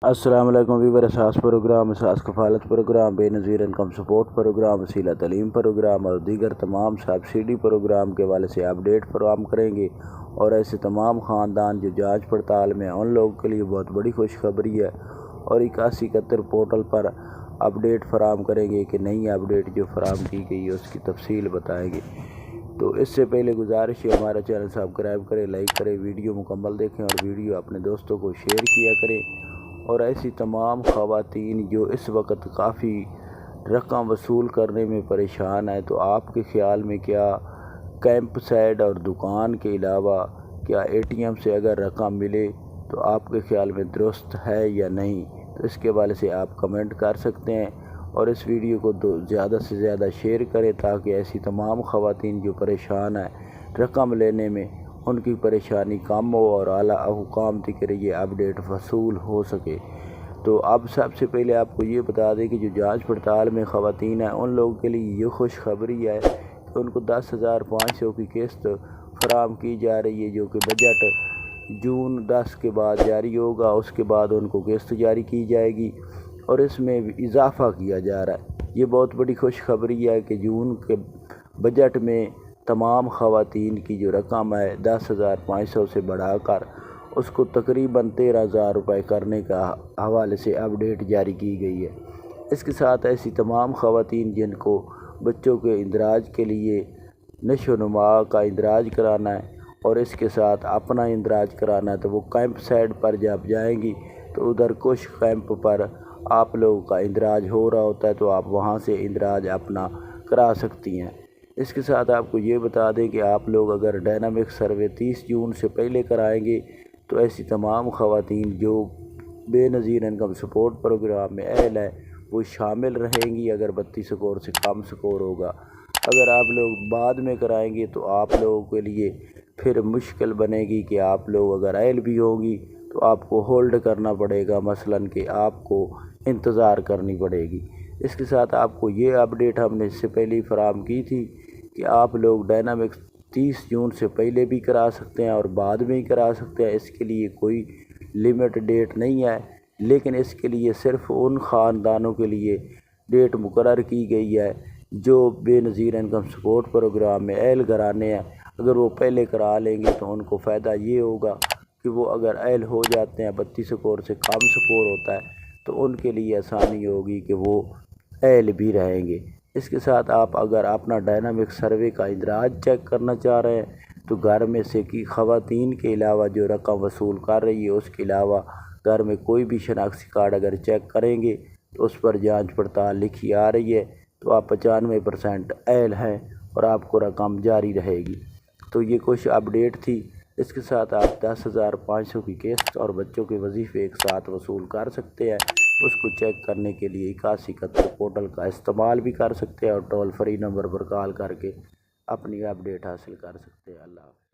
السلام علیکم ویور اساس پروگرام، اساس کفالت پروگرام، بے نظیر انکم سپورٹ پروگرام، وسیلہ تعلیم پروگرام اور دیگر تمام سبسڈی پروگرام کے حوالے سے اپڈیٹ فراہم کریں گے۔ اور ایسے تمام خاندان جو جانچ پڑتال میں ان لوگوں کے لیے بہت بڑی خوشخبری ہے، اور 8171 پورٹل پر اپڈیٹ فراہم کریں گے کہ نئی اپڈیٹ جو فراہم کی گئی ہے اس کی تفصیل بتائیں گے۔ تو اس سے پہلے گزارش ہے ہمارا چینل سبسکرائب کریں، لائک کریں، ویڈیو مکمل دیکھیں اور ویڈیو اپنے دوستوں کو شیئر کیا کریں۔ اور ایسی تمام خواتین جو اس وقت کافی رقم وصول کرنے میں پریشان ہے، تو آپ کے خیال میں کیا کیمپ سائٹ اور دکان کے علاوہ کیا اے ٹی ایم سے اگر رقم ملے تو آپ کے خیال میں درست ہے یا نہیں؟ تو اس کے حوالے سے آپ کمنٹ کر سکتے ہیں، اور اس ویڈیو کو زیادہ سے زیادہ شیئر کریں تاکہ ایسی تمام خواتین جو پریشان ہیں رقم لینے میں، ان کی پریشانی کم ہو اور اعلیٰ حکام تک یہ اپڈیٹ وصول ہو سکے۔ تو اب سب سے پہلے آپ کو یہ بتا دیں کہ جو جانچ پڑتال میں خواتین ہیں ان لوگوں کے لیے یہ خوشخبری ہے کہ ان کو 10,500 کی قسط فراہم کی جا رہی ہے، جو کہ بجٹ جون 10 کے بعد جاری ہوگا۔ اس کے بعد ان کو قسط جاری کی جائے گی اور اس میں اضافہ کیا جا رہا ہے۔ یہ بہت بڑی خوشخبری ہے کہ جون کے بجٹ میں تمام خواتین کی جو رقم ہے 10,500 سے بڑھا کر اس کو تقریباً 13,000 روپے کرنے کا حوالے سے اپڈیٹ جاری کی گئی ہے۔ اس کے ساتھ ایسی تمام خواتین جن کو بچوں کے اندراج کے لیے نشو و نما کا اندراج کرانا ہے اور اس کے ساتھ اپنا اندراج کرانا ہے، تو وہ کیمپ سائٹ پر جب جائیں گی تو ادھر کچھ کیمپ پر آپ لوگوں کا اندراج ہو رہا ہوتا ہے، تو آپ وہاں سے اندراج اپنا کرا سکتی ہیں۔ اس کے ساتھ آپ کو یہ بتا دیں کہ آپ لوگ اگر ڈائنامک سروے 30 جون سے پہلے کرائیں گے تو ایسی تمام خواتین جو بے نظیر انکم سپورٹ پروگرام میں اہل ہے وہ شامل رہیں گی اگر 32 سکور سے کم سکور ہوگا۔ اگر آپ لوگ بعد میں کرائیں گے تو آپ لوگوں کے لیے پھر مشکل بنے گی کہ آپ لوگ اگر اہل بھی ہوگی تو آپ کو ہولڈ کرنا پڑے گا، مثلاً کہ آپ کو انتظار کرنی پڑے گی۔ اس کے ساتھ آپ کو یہ اپڈیٹ ہم نے اس سے پہلے ہی فراہم کی تھی کہ آپ لوگ ڈائنامک 30 جون سے پہلے بھی کرا سکتے ہیں اور بعد میں ہی کرا سکتے ہیں۔ اس کے لیے کوئی لمٹ ڈیٹ نہیں ہے، لیکن اس کے لیے صرف ان خاندانوں کے لیے ڈیٹ مقرر کی گئی ہے جو بے نظیر انکم سپورٹ پروگرام میں اہل گھرانے ہیں۔ اگر وہ پہلے کرا لیں گے تو ان کو فائدہ یہ ہوگا کہ وہ اگر اہل ہو جاتے ہیں 32 سکور سے کم سکور ہوتا ہے تو ان کے لیے آسانی ہوگی کہ وہ اہل بھی رہیں گے۔ اس کے ساتھ آپ اگر اپنا ڈائنامک سروے کا اندراج چیک کرنا چاہ رہے ہیں تو گھر میں سے کی خواتین کے علاوہ جو رقم وصول کر رہی ہے اس کے علاوہ گھر میں کوئی بھی شناختی کارڈ اگر چیک کریں گے تو اس پر جانچ پڑتال لکھی آ رہی ہے تو آپ 95% اہل ہیں اور آپ کو رقم جاری رہے گی۔ تو یہ کچھ اپڈیٹ تھی۔ اس کے ساتھ آپ 10,500 کی قسط اور بچوں کے وظیفے ایک ساتھ وصول کر سکتے ہیں۔ اس کو چیک کرنے کے لیے 8171 پورٹل کا استعمال بھی کر سکتے ہیں اور ٹول فری نمبر پر کال کر کے اپنی اپڈیٹ حاصل کر سکتے ہیں۔ اللہ حافظ۔